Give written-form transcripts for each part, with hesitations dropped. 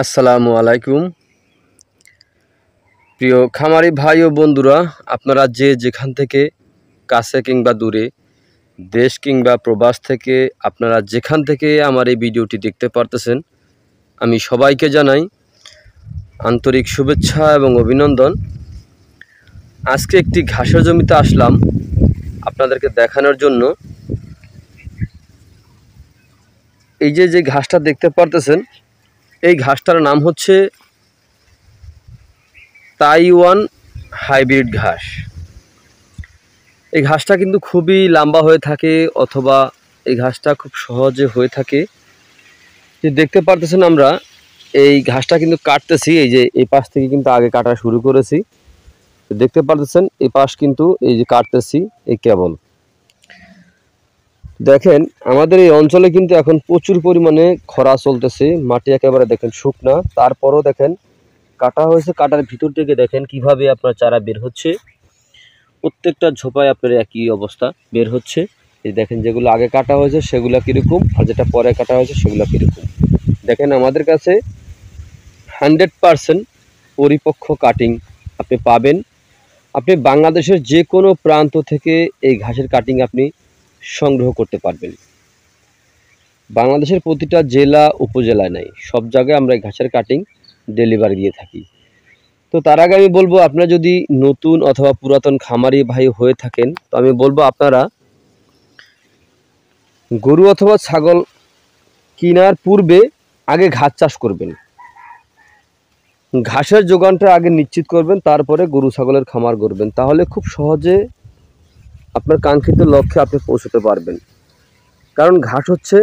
আসসালামু আলাইকুম। প্রিয় খামারি ভাই ও বন্ধুরা, আপনারা যে যেখান থেকে কাছে কিংবা দূরে, দেশ কিংবা প্রবাস থেকে আপনারা যেখান থেকে আমার এই ভিডিওটি দেখতে পারতেছেন, আমি সবাইকে জানাই আন্তরিক শুভেচ্ছা এবং অভিনন্দন। আজকে একটি ঘাসের জমিতে আসলাম আপনাদেরকে দেখানোর জন্য। এই যে ঘাসটা দেখতে পারতেছেন, এই ঘাসটার নাম হচ্ছে তাইওয়ান হাইব্রিড ঘাস। এই ঘাসটা কিন্তু খুবই লম্বা হয়ে থাকে, অথবা এই ঘাসটা খুব সহজে হয়ে থাকে। যে দেখতে পারতেছেন আমরা এই ঘাসটা কিন্তু কাটতেছি, এই যে এই পাশ থেকে কিন্তু আগে কাটা শুরু করেছি। দেখতে পারতেছেন এই পাশ কিন্তু এই যে কাটতেছি এই কেবল। দেখেন আমাদের এই অঞ্চলে কিন্তু এখন প্রচুর পরিমাণে খরা চলতেছে, মাটি একেবারে দেখেন শুকনা, তারপরও দেখেন কাটা হয়েছে। কাটার ভিতর থেকে দেখেন কিভাবে আপনার চারা বের হচ্ছে। প্রত্যেকটা ঝোপায় আপনার একই অবস্থা বের হচ্ছে। এই দেখেন যেগুলো আগে কাটা হয়েছে সেগুলো কীরকম, আর যেটা পরে কাটা হয়েছে সেগুলো কীরকম। দেখেন আমাদের কাছে 100% পরিপক্ক কাটিং আপনি পাবেন। আপনি বাংলাদেশের যে কোনো প্রান্ত থেকে এই ঘাসের কাটিং আপনি সংগ্রহ করতে পারবেন। বাংলাদেশের প্রতিটা জেলা উপজেলায় নাই, সব জায়গায় আমরা এই ঘাসের কাটিং ডেলিভারি দিয়ে থাকি। তো তার আগে আমি বলবো, আপনারা যদি নতুন অথবা পুরাতন খামারি ভাই হয়ে থাকেন, তো আমি বলবো আপনারা গরু অথবা ছাগল কেনার পূর্বে আগে ঘাস চাষ করবেন। ঘাসের যোগানটা আগে নিশ্চিত করবেন, তারপরে গরু ছাগলের খামার করবেন। তাহলে খুব সহজে আপনার কাঙ্ক্ষিত লক্ষ্যে আপনি পৌঁছতে পারবেন। কারণ ঘাস হচ্ছে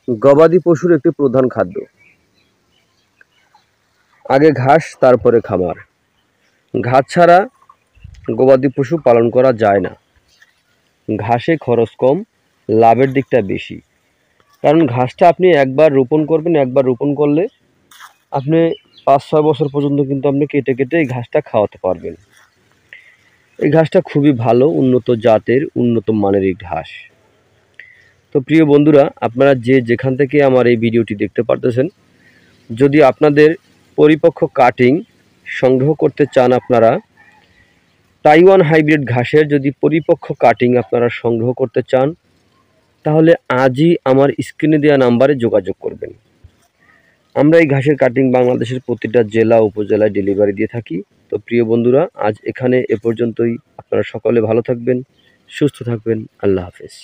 গবাদি পশুর একটি প্রধান খাদ্য। আগে ঘাস তারপরে খামার। ঘাস ছাড়া গবাদি পশু পালন করা যায় না। ঘাসে খরচ কম, লাভের দিকটা বেশি। কারণ ঘাসটা আপনি একবার রোপণ করবেন, একবার রোপণ করলে আপনি 5-6 বছর পর্যন্ত কিন্তু আপনি কেটে কেটে এই ঘাসটা খাওয়াতে পারবেন। এই ঘাসটা খুবই ভালো, উন্নত জাতের, উন্নত মানের এই ঘাস। তো প্রিয় বন্ধুরা, আপনারা যে যেখান থেকে আমার এই ভিডিওটি দেখতে পারতেছেন, যদি আপনাদের পরিপক্ক কাটিং সংগ্রহ করতে চান, আপনারা তাইওয়ান হাইব্রিড ঘাসের যদি পরিপক্ক কাটিং আপনারা সংগ্রহ করতে চান, তাহলে আজই আমার স্ক্রিনে দেওয়া নাম্বারে যোগাযোগ করবেন। আমরা এই ঘাসের কাটিং বাংলাদেশের প্রতিটা জেলা উপজেলায় ডেলিভারি দিয়ে থাকি। তো প্রিয় বন্ধুরা, আজ এখানে এ পর্যন্তই। আপনারা সকলে ভালো থাকবেন, সুস্থ থাকবেন। আল্লাহ হাফেজ।